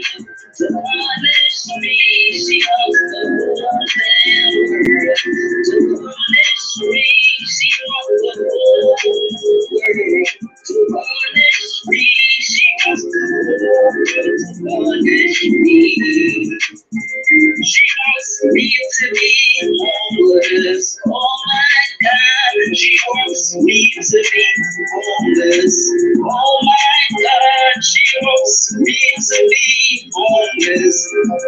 To punish me, she wants the whole damn world. To punish me, she wants the whole world. To punish me, she wants the whole world. To punish me. She wants me to be homeless. Oh my God, she wants me to be homeless. Oh my God, she wants me to be homeless.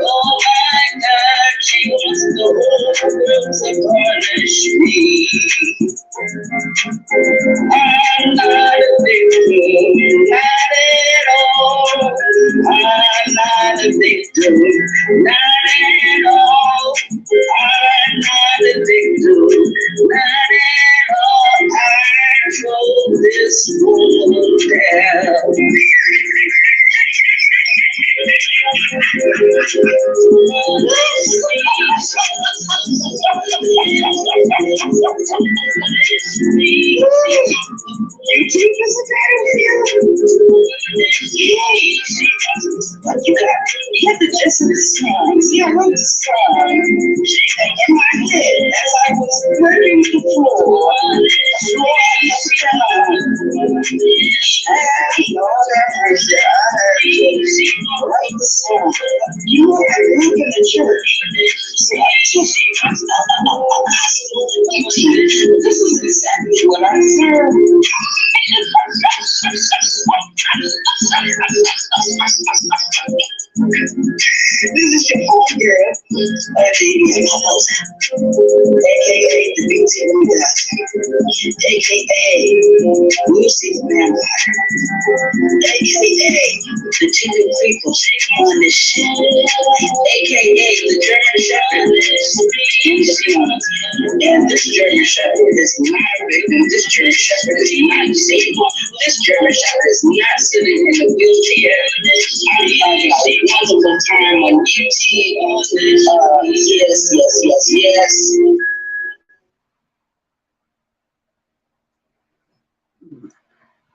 Oh my God, she wants the whole world to punish me. I'm not a victim, not at all. I'm not a victim, not at all. I'm not a victim, not at all. I drove this woman down. You think it's a battlefield? But you have to listen to the song. See, I wrote the song in my head as I was working the floor. Write the song. You were at work in the church. So I just, this is exactly what I serve. This is your home girl, Arabia Barboza, aka the WTH, aka Lucy the Vampire, aka the chicken people on this shit, aka the German Shepherd. And this German Shepherd is not a victim. This German Shepherd is not disabled. This German Shepherd is not sitting in a wheelchair. I'm talking about once upon a time on UT. Yes.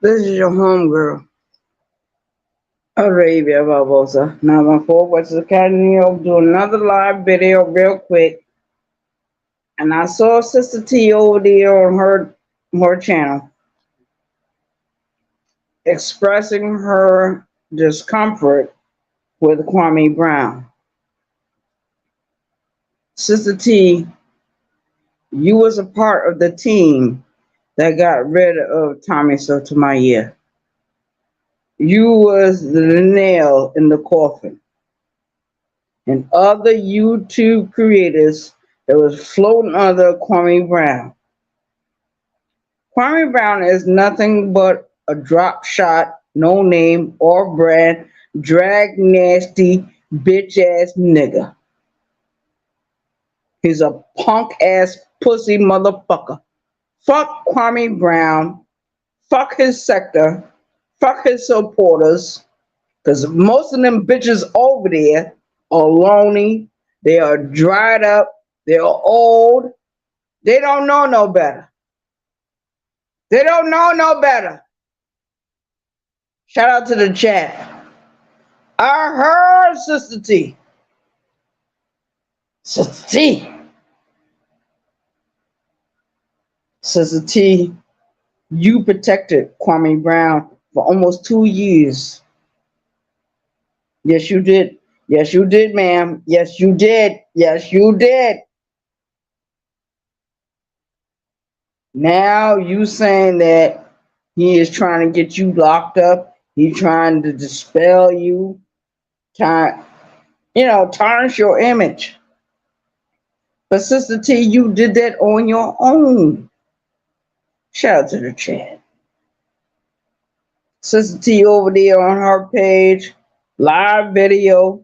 This is your home girl, Arabia Barboza. Now my forwards Academy will do another live video real quick. And I saw Sister T over there on her channel expressing her discomfort with Kwame Brown. Sister T, you was a part of the team that got rid of Tommy Sotomayor. You was the nail in the coffin. And other YouTube creators that was floating under Kwame Brown. Kwame Brown is nothing but a drop shot, no name or brand, drag nasty, bitch ass nigga. He's a punk ass pussy motherfucker. Fuck Kwame Brown. Fuck his sector. Fuck his supporters. Because most of them bitches over there are lonely. They are dried up. They are old. They don't know no better. They don't know no better. Shout out to the chat. I heard Sister T. Sister T. Sister T, you protected Kwame Brown for almost 2 years. Yes, you did. Yes, you did, ma'am. Yes, you did. Yes, you did. Now you saying that he is trying to get you locked up. He's trying to dispel you. Tarnish your image. But Sister T, you did that on your own. Shout out to the chat. Sister T over there on her page, live video.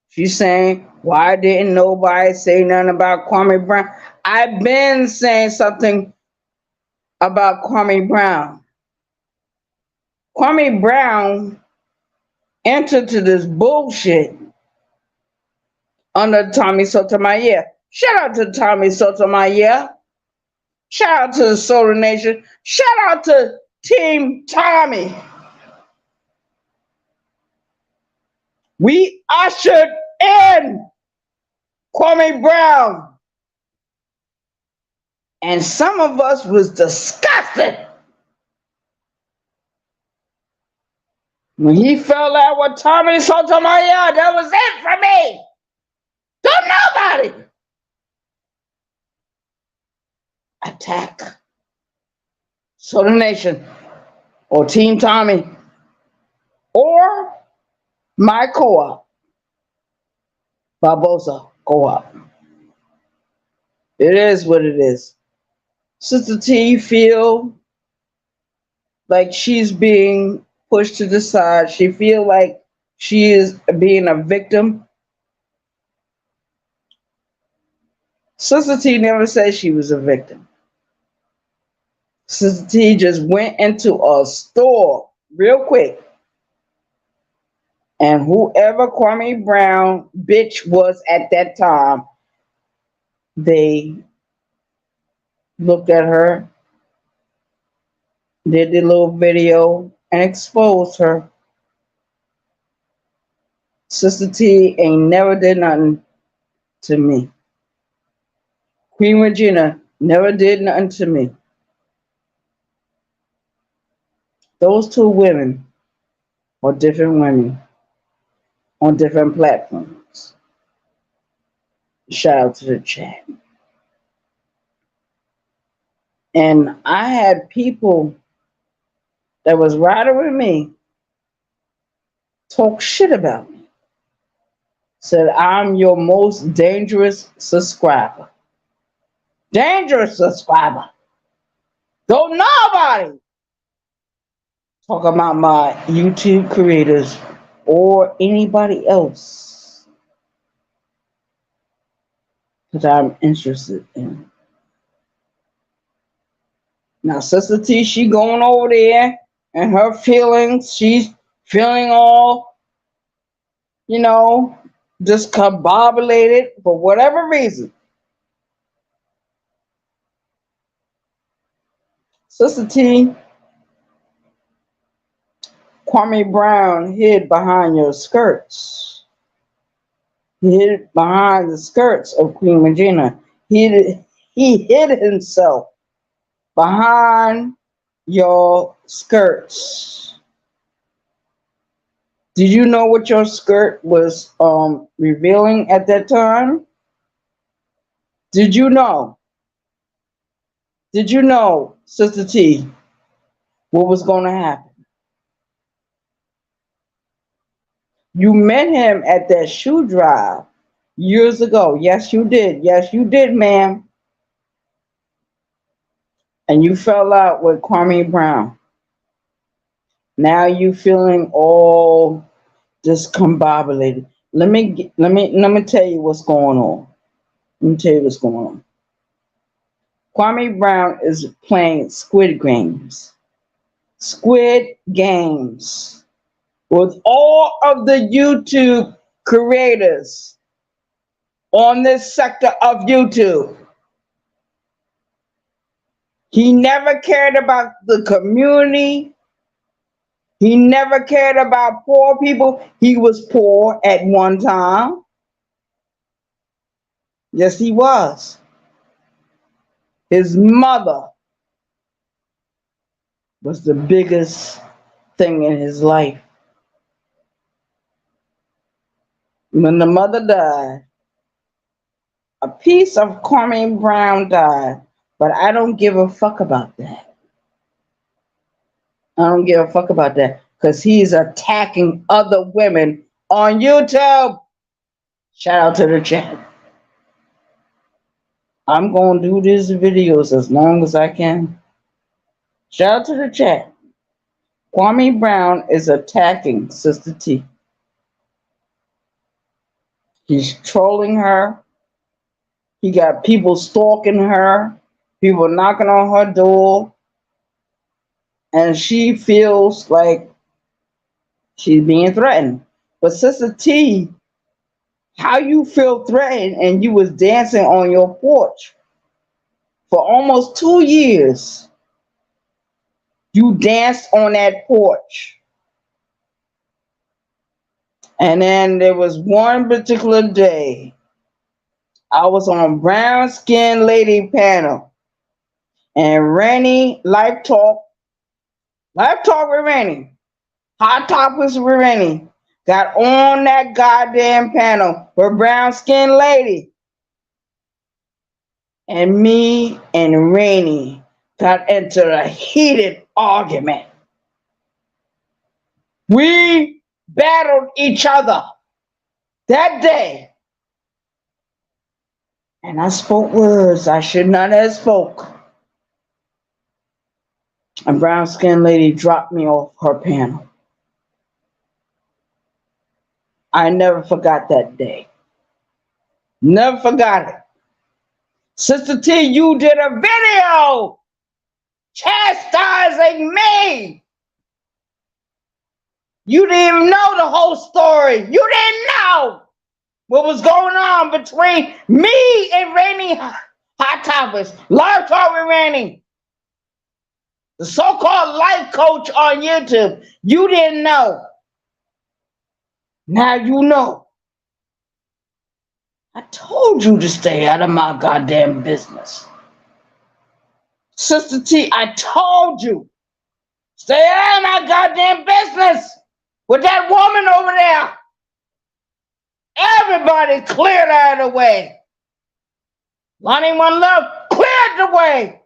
She's saying, why didn't nobody say nothing about Kwame Brown? I've been saying something about Kwame Brown. Kwame Brown entered to this bullshit under Tommy Sotomayor. Shout out to Tommy Sotomayor. Shout out to the Solar Nation. Shout out to Team Tommy. We ushered in Kwame Brown, and some of us was disgusted when he fell out with Tommy Sotomayor. That was it for me. Don't nobody attack Soda Nation or Team Tommy or my co-op, Barboza co-op. It is what it is. Sister T feel like she's being pushed to the side. She feel like she is being a victim. Sister T never said she was a victim. Sister T just went into a store real quick, and whoever Kwame Brown bitch was at that time, they looked at her, did the little video, and exposed her. Sister T ain't never did nothing to me. Queen Regina never did nothing to me. Those two women are different women on different platforms. Shout out to the chat. And I had people that was riding with me talk shit about me. Said I'm your most dangerous subscriber. Dangerous subscriber. Don't nobody talk about my YouTube creators or anybody else that I'm interested in. Now, Sister T, she going over there and her feelings, she's feeling all, discombobulated for whatever reason. Sister T, Kwame Brown hid behind your skirts. He hid behind the skirts of Queen Regina. He hid himself behind your skirts. Did you know what your skirt was revealing at that time? Did you know? Did you know, Sister T, what was going to happen? You met him at that shoe drive years ago. Yes, you did. Yes, you did, ma'am. And you fell out with Kwame Brown. Now you feeling all discombobulated. Let me tell you what's going on. Let me tell you what's going on. Kwame Brown is playing Squid Games. Squid Games with all of the YouTube creators on this sector of YouTube. He never cared about the community. He never cared about poor people. He was poor at one time. Yes, he was. His mother was the biggest thing in his life. When the mother died, a piece of Kwame Brown died, but I don't give a fuck about that. I don't give a fuck about that because he's attacking other women on YouTube. Shout out to the chat. I'm going to do these videos as long as I can. Shout out to the chat. Kwame Brown is attacking Sister T. He's trolling her. He got people stalking her, people knocking on her door, and she feels like she's being threatened. But Sister T, how you feel threatened and you was dancing on your porch for almost 2 years? You danced on that porch. And then there was one particular day I was on brown skinned lady panel and life talk with Rennie, hot topics with Rennie, got on that goddamn panel with brown skinned lady. And me and Rainey got into a heated argument. We battled each other that day. And I spoke words I should not have spoke. A brown skinned lady dropped me off her panel. I never forgot that day. Never forgot it. Sister T, you did a video chastising me. You didn't even know the whole story. You didn't know what was going on between me and Rainy Hot Topics. Live Talk with Rainy, the so-called life coach on YouTube. You didn't know. Now you know. I told you to stay out of my goddamn business. Sister T, I told you. Stay out of my goddamn business with that woman over there. Everybody cleared out of the way. Lonnie One Love cleared the way.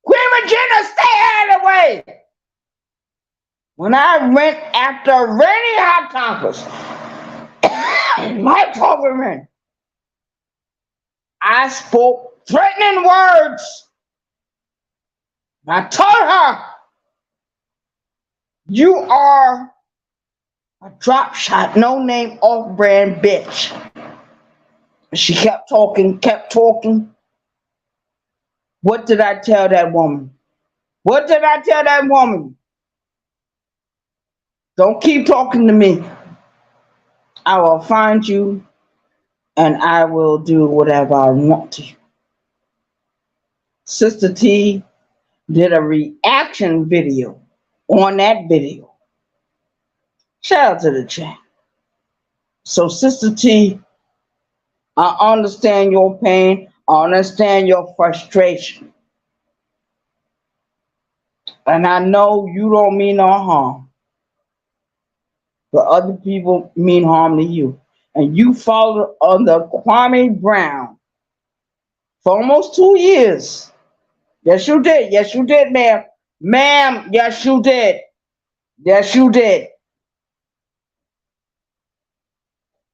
Queen Regina, stay out of the way. When I went after Rainy Hot Topics, my program, I spoke threatening words. I told her, you are a drop shot, no name, off brand bitch. She kept talking. What did I tell that woman? What did I tell that woman? Don't keep talking to me. I will find you and I will do whatever I want to you. Sister T did a reaction video on that video. Shout out to the chat. So Sister T, I understand your pain. I understand your frustration. And I know you don't mean no harm. But other people mean harm to you. And you followed under Kwame Brown for almost 2 years. Yes, you did. Yes, you did, ma'am. Ma'am, yes, you did. Yes, you did.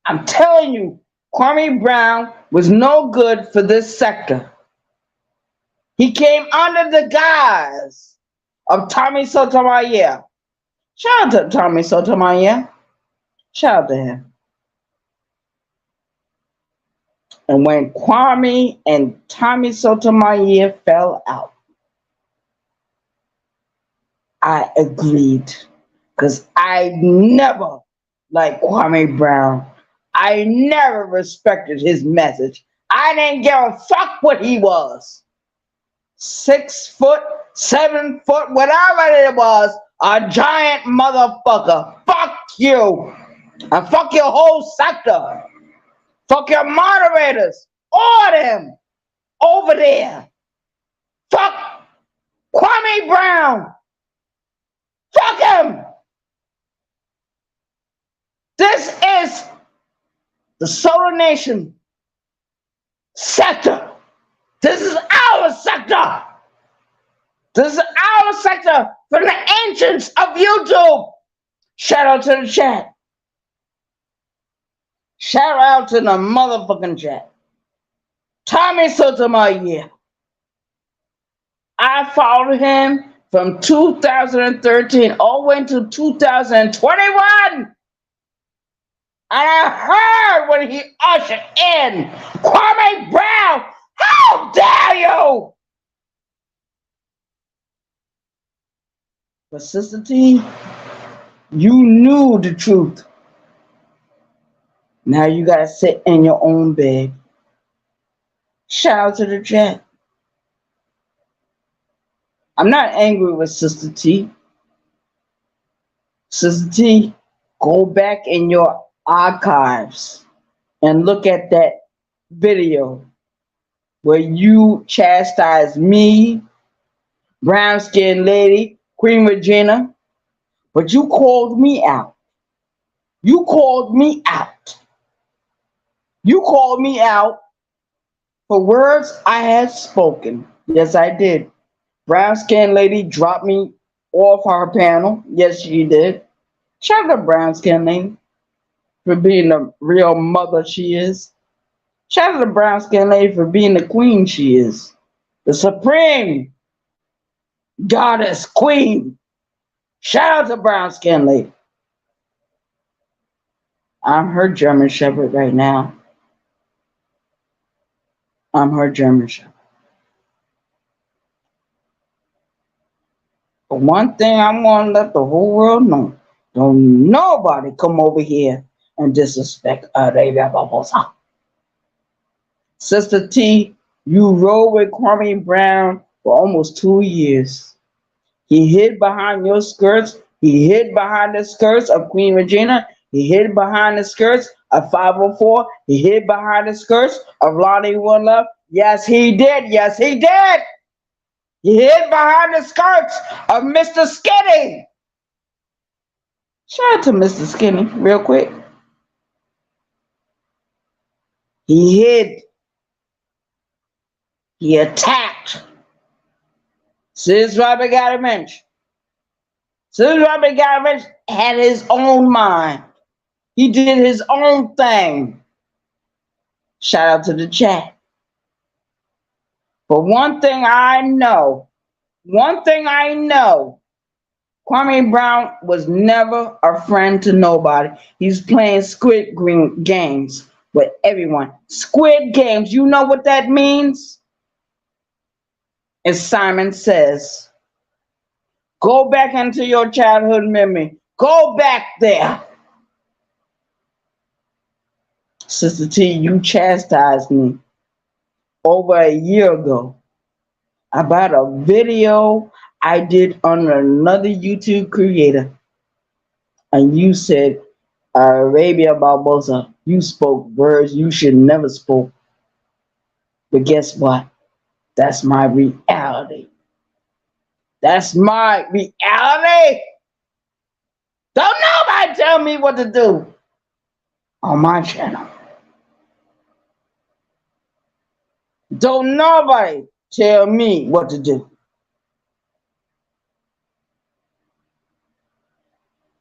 I'm telling you, Kwame Brown was no good for this sector. He came under the guise of Tommy Sotomayor. Shout out to Tommy Sotomayor. Shout out to him. And when Kwame and Tommy Sotomayor fell out, I agreed. Because I never liked Kwame Brown. I never respected his message. I didn't give a fuck what he was. 6 foot, 7 foot, whatever it was, a giant motherfucker. Fuck you. And fuck your whole sector. Fuck your moderators. All of them over there. Fuck Kwame Brown. Fuck him. This is the Solar Nation sector. This is our sector. This is our sector from the ancients of YouTube. Shout out to the chat. Shout out to the motherfucking chat. Tommy Sotomayor. I followed him from 2013 all the way to 2021. And I heard when he ushered in Kwame Brown. How dare you? But Sister T, you knew the truth. Now you gotta sit in your own bed. Shout out to the chat. I'm not angry with Sister T. Sister T, Go back in your archives and look at that video where you chastised me, brown skinned lady, Queen Regina, but you called me out. You called me out. You called me out for words I had spoken. Yes, I did. Brown skinned lady dropped me off her panel. Yes, she did. Shout out to brown skinned lady for being the real mother she is. Shout out to brown skinned lady for being the queen she is. The supreme goddess queen. Shout out to brown skinned lady. I'm her German Shepherd right now. I'm her German Shepherd. But one thing I'm gonna let the whole world know. Don't nobody come over here and disrespect Arabia Barboza. Sister T, you rode with Kwame Brown for almost 2 years. He hid behind your skirts. He hid behind the skirts of Queen Regina. He hid behind the skirts of 504. He hid behind the skirts of Lonnie One Love. Yes, he did. Yes, he did. He hid behind the skirts of Mr. Skinny. Shout out to Mr. Skinny real quick. He hid. He attacked. Sis Robert got a mention. Sis Robert got a mention. Had his own mind. He did his own thing. Shout out to the chat. But one thing I know, Kwame Brown was never a friend to nobody. He's playing Squid Games with everyone. Squid Games, you know what that means? As Simon says, go back into your childhood memory. Go back there. Sister T, you chastised me over a year ago about a video I did on another YouTube creator. And you said, Arabia Barboza, you spoke words you should never spoke. But guess what? That's my reality. That's my reality. Don't nobody tell me what to do on my channel. Don't nobody tell me what to do.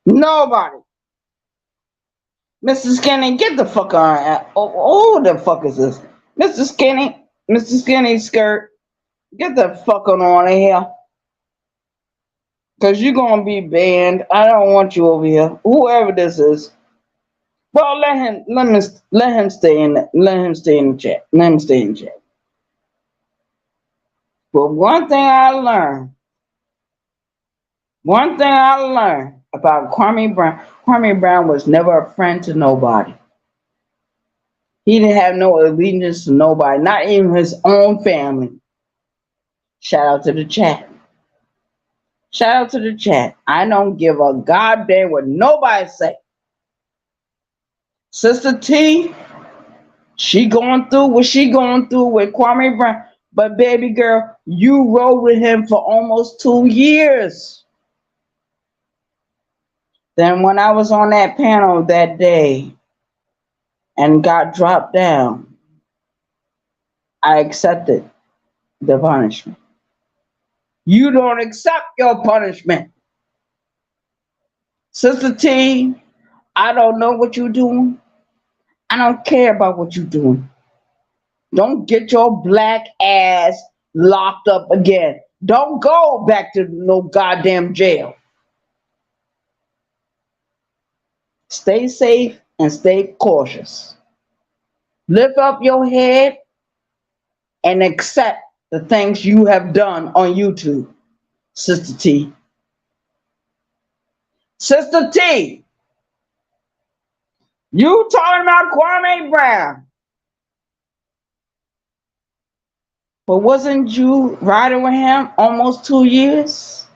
Nobody. Mr. Skinny, get the fuck on. Oh, who the fuck is this? Mr. Skinny skirt, get the fuck on here. Cause you're gonna be banned. I don't want you over here. Whoever this is. Well, let him stay in the chat. Let him stay in the chat. But one thing I learned about Kwame Brown was never a friend to nobody. He didn't have no allegiance to nobody, not even his own family. Shout out to the chat. Shout out to the chat. I don't give a goddamn what nobody say. Sister T, she going through what she going through with Kwame Brown. But baby girl, you rode with him for almost 2 years. Then when I was on that panel that day and got dropped down, I accepted the punishment. You don't accept your punishment. Sister T, I don't know what you're doing. I don't care about what you're doing. Don't get your black ass locked up again. Don't go back to no goddamn jail. Stay safe and stay cautious. Lift up your head and accept the things you have done on YouTube, Sister T. Sister T, you talking about Kwame Brown. But wasn't you riding with him almost 2 years?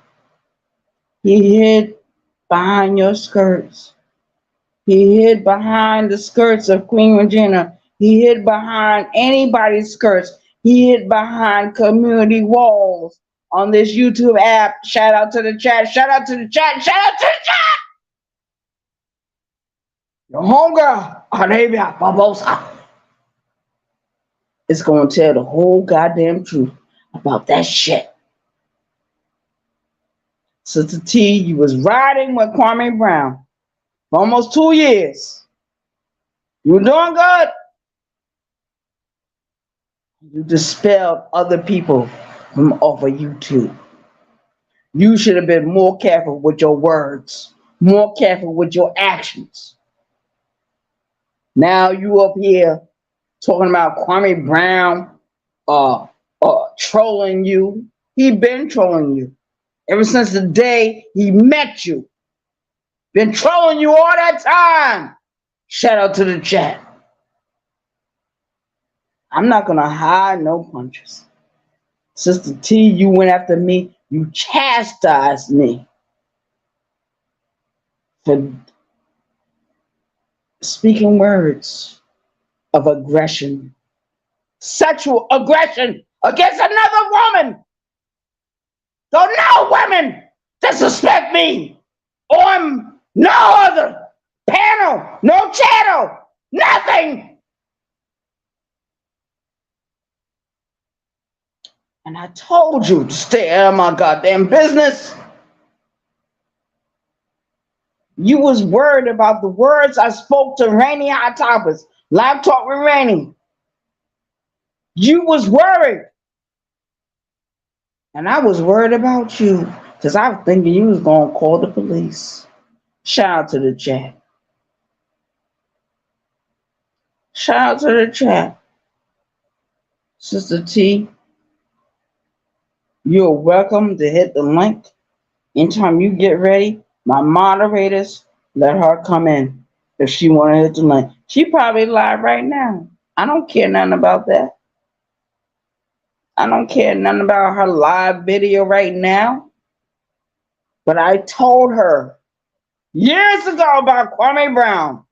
He hid behind your skirts He hid behind the skirts of Queen Regina. He hid behind anybody's skirts. He hid behind community walls on this YouTube app. Shout out to the chat. Shout out to the chat. Shout out to the chat. Your homegirl, Arabia Barboza, is going to tell the whole goddamn truth about that shit. Sister T, you was riding with Kwame Brown for almost 2 years. You were doing good. You dispelled other people from off of YouTube. You should have been more careful with your words, more careful with your actions. Now you up here talking about Kwame Brown trolling you. He been trolling you ever since the day he met you. Been trolling you all that time. Shout out to the chat. I'm not gonna hide no punches. Sister T, you went after me. You chastised me for speaking words of aggression, sexual aggression against another woman. So no women disrespect me on no other panel, no channel, nothing. And I told you to stay out of my goddamn business. You was worried about the words I spoke to Rainy Hot Topics. Live Talk with Rainy. You was worried. And I was worried about you. Because I was thinking you was going to call the police. Shout out to the chat. Shout out to the chat. Sister T, you're welcome to hit the link. Anytime you get ready, my moderators, let her come in if she want to hit the link. She probably live right now. I don't care nothing about that. I don't care nothing about her live video right now. But I told her years ago about Kwame Brown.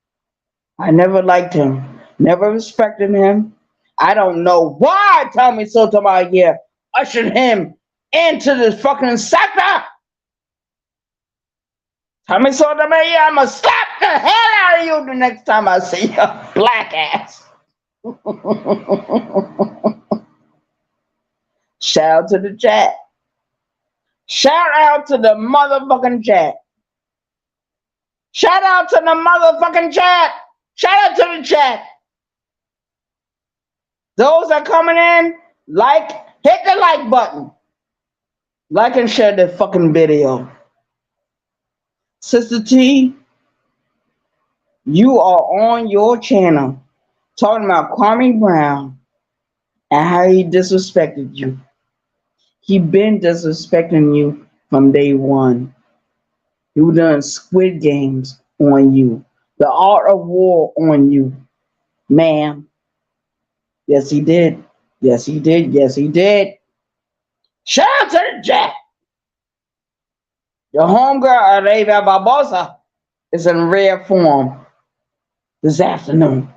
I never liked him, never respected him. I don't know why Tommy Sotomayor ushered him into this fucking sector. Tommy Sotomayor, I'm gonna slap the hell out of you the next time I see your black ass. Shout out to the chat. Shout out to the motherfucking chat. Shout out to the motherfucking chat. Shout out to the chat. Those that are coming in, hit the like button. Like and share the fucking video. Sister T, you are on your channel talking about Kwame Brown and how he disrespected you. He been disrespecting you from day one. He done Squid Games on you. The Art of War on you, ma'am. Yes, he did. Yes, he did. Yes, he did. Shout out to the chat. Your homegirl, Arabia Barboza, is in rare form this afternoon.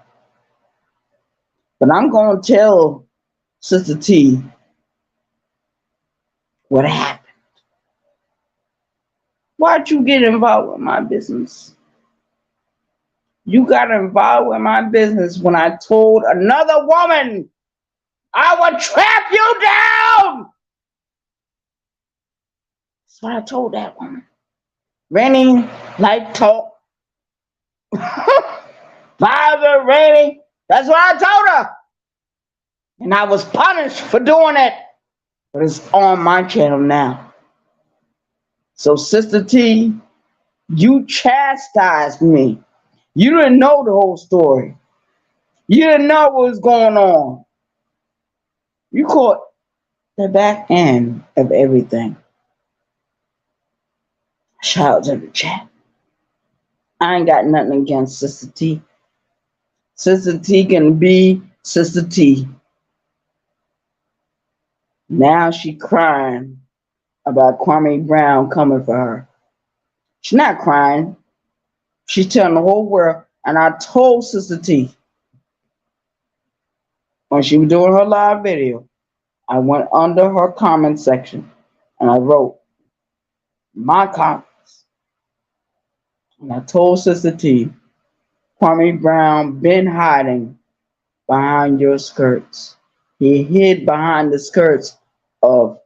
But I'm going to tell Sister T what happened. Why'd you get involved with my business? You got involved with my business when I told another woman I would trap you down. That's what I told that woman. Rainy, like talk. Father, Rainy. That's what I told her. And I was punished for doing it. But it's on my channel now. So, Sister T, you chastised me. You didn't know the whole story. You didn't know what was going on. You caught the back end of everything. Shout out to the chat. I ain't got nothing against Sister T. Sister T can be Sister T. Now she crying about Kwame Brown coming for her. She's not crying. She's telling the whole world. And I told Sister T when she was doing her live video, I went under her comment section and I wrote my comments. And I told Sister T, Kwame Brown been hiding behind your skirts. He hid behind the skirts of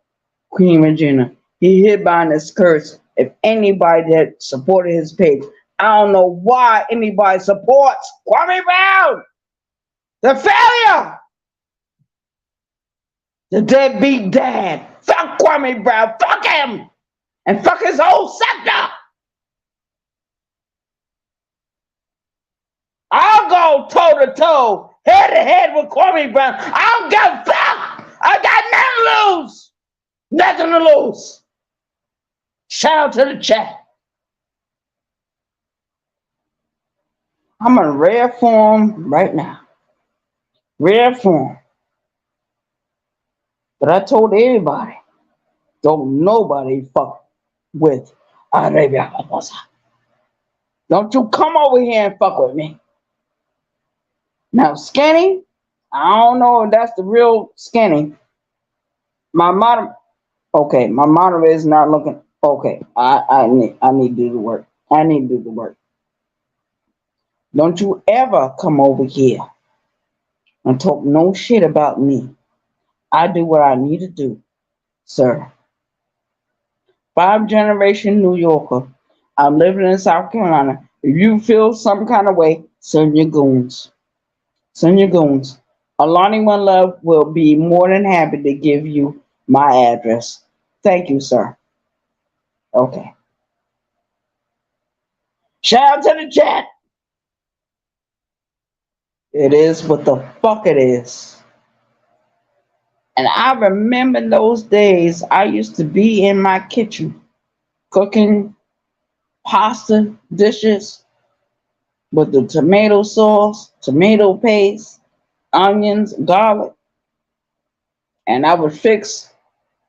Queen Regina. He hid behind the skirts. If anybody that supported his page, I don't know why anybody supports Kwame Brown. The failure. The deadbeat dad. Fuck Kwame Brown. Fuck him. And fuck his whole sector. I'll go toe to toe, head to head with Kwame Brown. I don't give a fuck. I got nothing to lose. Nothing to lose. Shout out to the chat. I'm in rare form right now. Rare form. But I told everybody, don't nobody fuck with Arabia Barboza. Don't you come over here and fuck with me. Now, Skinny, I don't know if that's the real Skinny. My moderator, okay, my moderator is not looking. Okay, I need to do the work. I need to do the work. Don't you ever come over here and talk no shit about me. I do what I need to do, sir. 5-generation New Yorker. I'm living in South Carolina. If you feel some kind of way, send your goons. Send your goons. Alani One Love will be more than happy to give you my address. Thank you, sir. Okay. Shout out to the chat. It is what the fuck it is. And I remember those days I used to be in my kitchen cooking pasta dishes with the tomato sauce, tomato paste, onions, garlic. And I would fix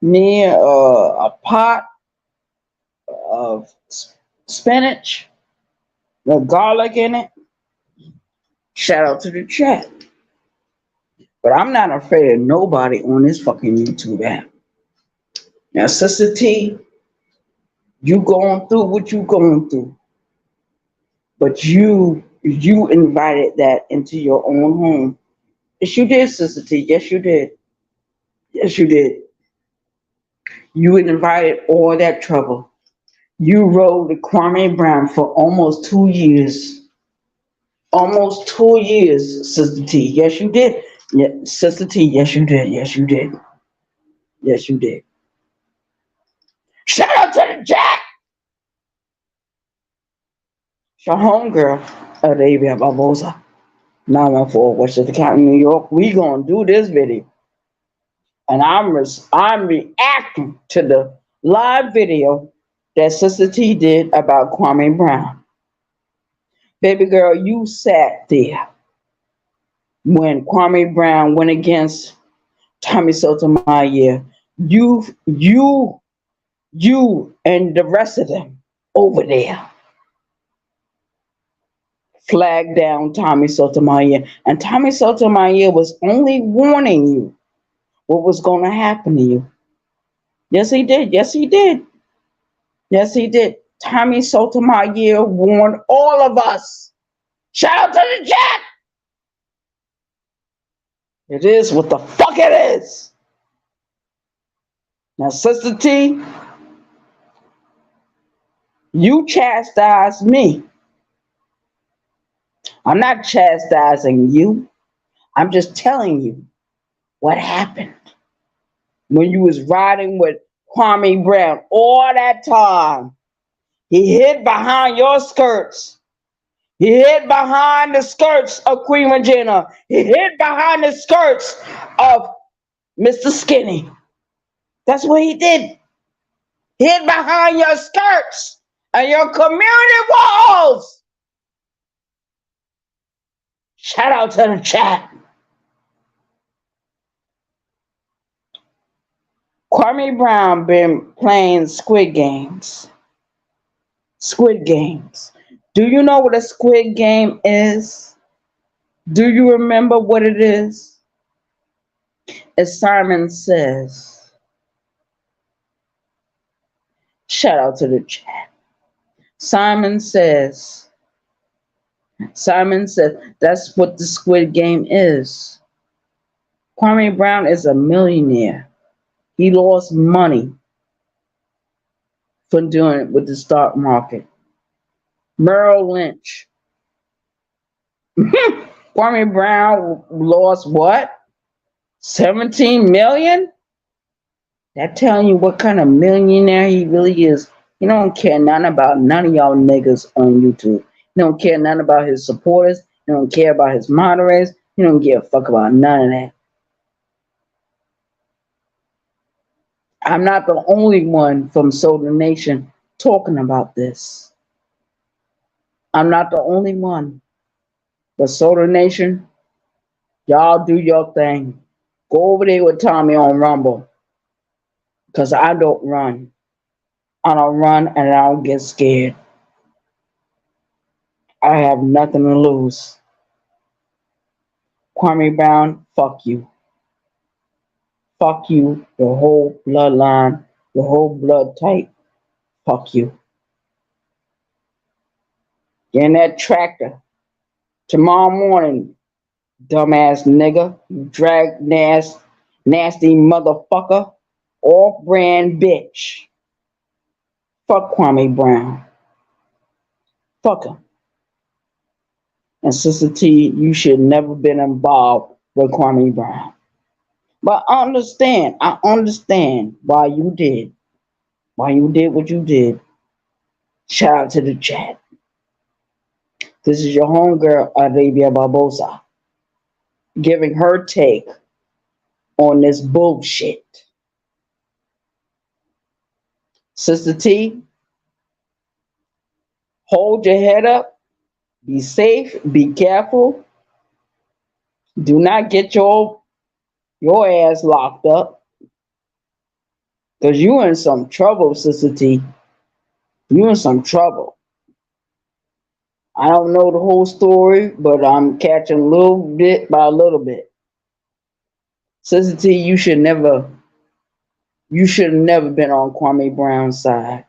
me a pot of spinach with garlic in it. Shout out to the chat. But I'm not afraid of nobody on this fucking YouTube app. Now, Sister T, you going through what you going through. But you invited that into your own home. Yes, you did, Sister T. Yes, you did. Yes, you did. You invited all that trouble. You rode with Kwame Brown for almost 2 years. Almost 2 years, Sister T. Yes, you did. Yeah, Sister T. Yes, you did. Yes, you did. Yes, you did. Shout out to the chat. Your homegirl, Arabia Barboza, 914 Westchester County, New York. We gonna do this video, and I'm reacting to the live video that Sister T did about Kwame Brown. Baby girl, you sat there when Kwame Brown went against Tommy Sotomayor. You and the rest of them over there flagged down Tommy Sotomayor. And Tommy Sotomayor was only warning you what was going to happen to you. Yes, he did. Yes, he did. Yes, he did. Tommy Sotomayor warned all of us. Shout out to the chat. It is what the fuck it is. Now, Sister T, you chastise me. I'm not chastising you. I'm just telling you what happened when you was riding with Kwame Brown all that time. He hid behind your skirts. He hid behind the skirts of Queen Regina. He hid behind the skirts of Mr. Skinny. That's what he did. He hid behind your skirts and your community walls. Shout out to the chat. Kwame Brown been playing Squid Games. Squid Games. Do you know what a squid game is? Do you remember what it is? As Simon says, shout out to the chat. Simon says, Simon says, that's what the squid game is. Kwame Brown is a millionaire. He lost money for doing it with the stock market. Merrill Lynch. Kwame Brown lost what? 17 million? That telling you what kind of millionaire he really is. He don't care nothing about none of y'all niggas on YouTube. He don't care nothing about his supporters. He don't care about his moderators. He don't give a fuck about none of that. I'm not the only one from Solar Nation talking about this. I'm not the only one. But Solar Nation, y'all do your thing. Go over there with Tommy on Rumble. Because I don't run. I don't run and I don't get scared. I have nothing to lose. Kwame Brown, fuck you. Fuck you, your whole bloodline, your whole blood type. Fuck you. Get in that tractor. Tomorrow morning, dumbass nigga, you drag nasty motherfucker, off-brand bitch. Fuck Kwame Brown. Fuck him. And Sister T, you should never been involved with Kwame Brown. But I understand why you did what you did. Shout out to the chat. This is your homegirl, Arabia Barboza, giving her take on this bullshit. Sister T, hold your head up. Be safe. Be careful. Do not get your ass locked up. Because you in some trouble, Sister T. You in some trouble. I don't know the whole story, but I'm catching a little bit by a little bit. Sister T, you should never been on Kwame Brown's side.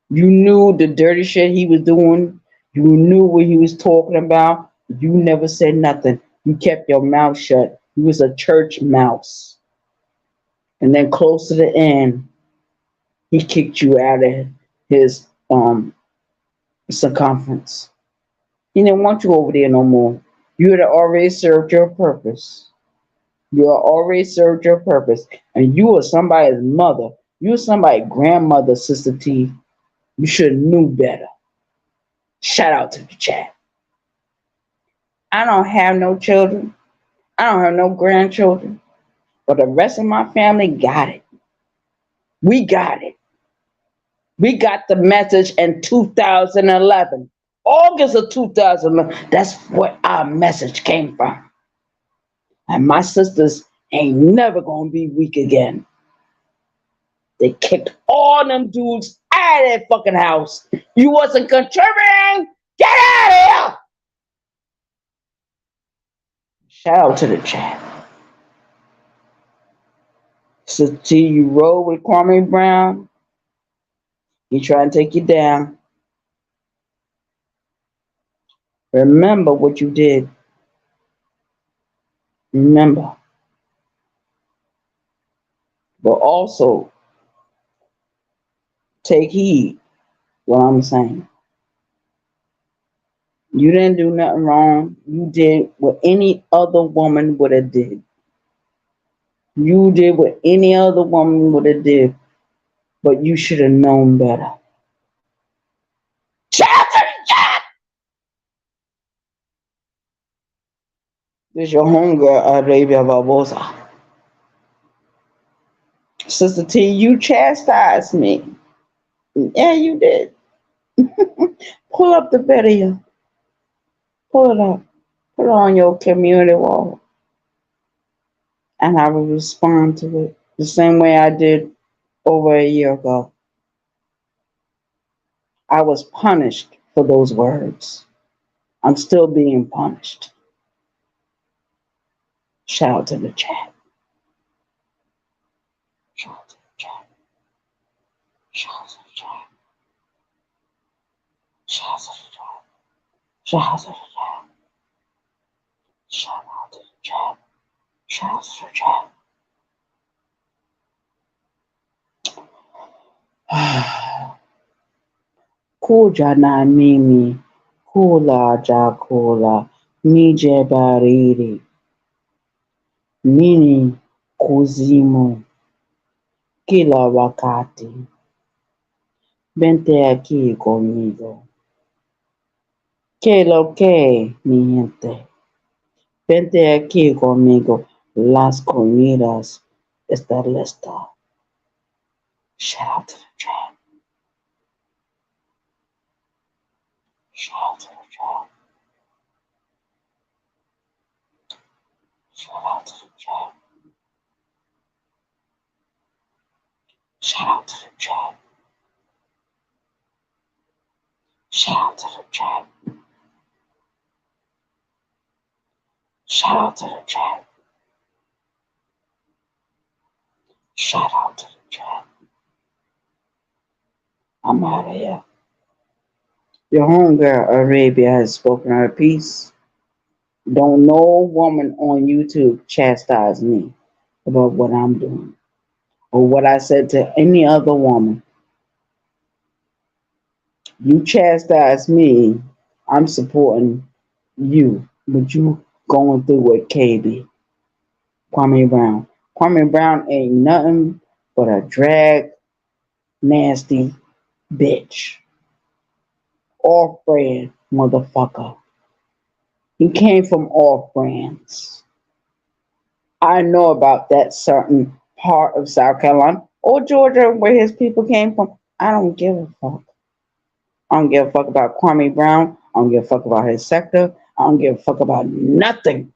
You knew the dirty shit he was doing. You knew what he was talking about. You never said nothing. You kept your mouth shut. You was a church mouse. And then close to the end, he kicked you out of his circumference. He didn't want you over there no more. You had already served your purpose. You had already served your purpose. And you were somebody's mother. You were somebody's grandmother, Sister T. You should have knew better. Shout out to the chat. I don't have no children. I don't have no grandchildren. But the rest of my family got it. We got it. We got the message in 2011. August of 2011. That's where our message came from. And my sisters ain't never gonna be weak again. They kicked all them dudes out of that fucking house. You wasn't contributing. Get out of here. Shout out to the chat. So T, you roll with Kwame Brown. He trying to take you down. Remember what you did. Remember. But also, take heed what I'm saying. You didn't do nothing wrong. You did what any other woman would have did. You did what any other woman would have did. But you should have known better. This is your homegirl, Arabia Barboza. Sister T, you chastised me. Yeah, you did. Pull up the video. Pull it up. Put it on your community wall. And I will respond to it the same way I did over a year ago. I was punished for those words. I'm still being punished. Shout out to the chat. Shout out to the chat. Shout out to the chat. Shout out to the chat. Shout out to the chat. Shout out to the chat. Shout out to the chat. Kuja na mimi, kula chakula, nije baridi. Nini kuzimu, kila wakati. Vente aquí conmigo. Que lo que, mi gente. Vente aquí conmigo. Las comidas están listas. Shout out to the chat. Shout out to the chat. Shout out to the chat. Shout out to the chat. Shout out to the chat. Shout out to the chat. Shout out to the chat. I'm out of here. Your homegirl Arabia has spoken her piece. Don't no woman on YouTube chastise me about what I'm doing or what I said to any other woman. You chastise me, I'm supporting you, but you going through with KB, Kwame Brown. Kwame Brown ain't nothing but a drag, nasty bitch. Off brand motherfucker. He came from off brands. I know about that certain part of South Carolina or Georgia where his people came from. I don't give a fuck. I don't give a fuck about Kwame Brown. I don't give a fuck about his sector. I don't give a fuck about nothing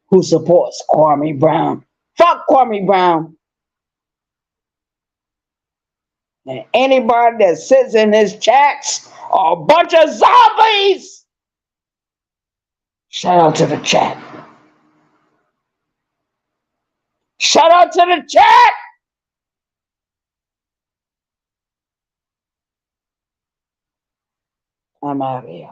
who supports Kwame Brown. Fuck Kwame Brown. And anybody that sits in his chats are a bunch of zombies. Shout out to the chat. Shout out to the chat. I'm out of here.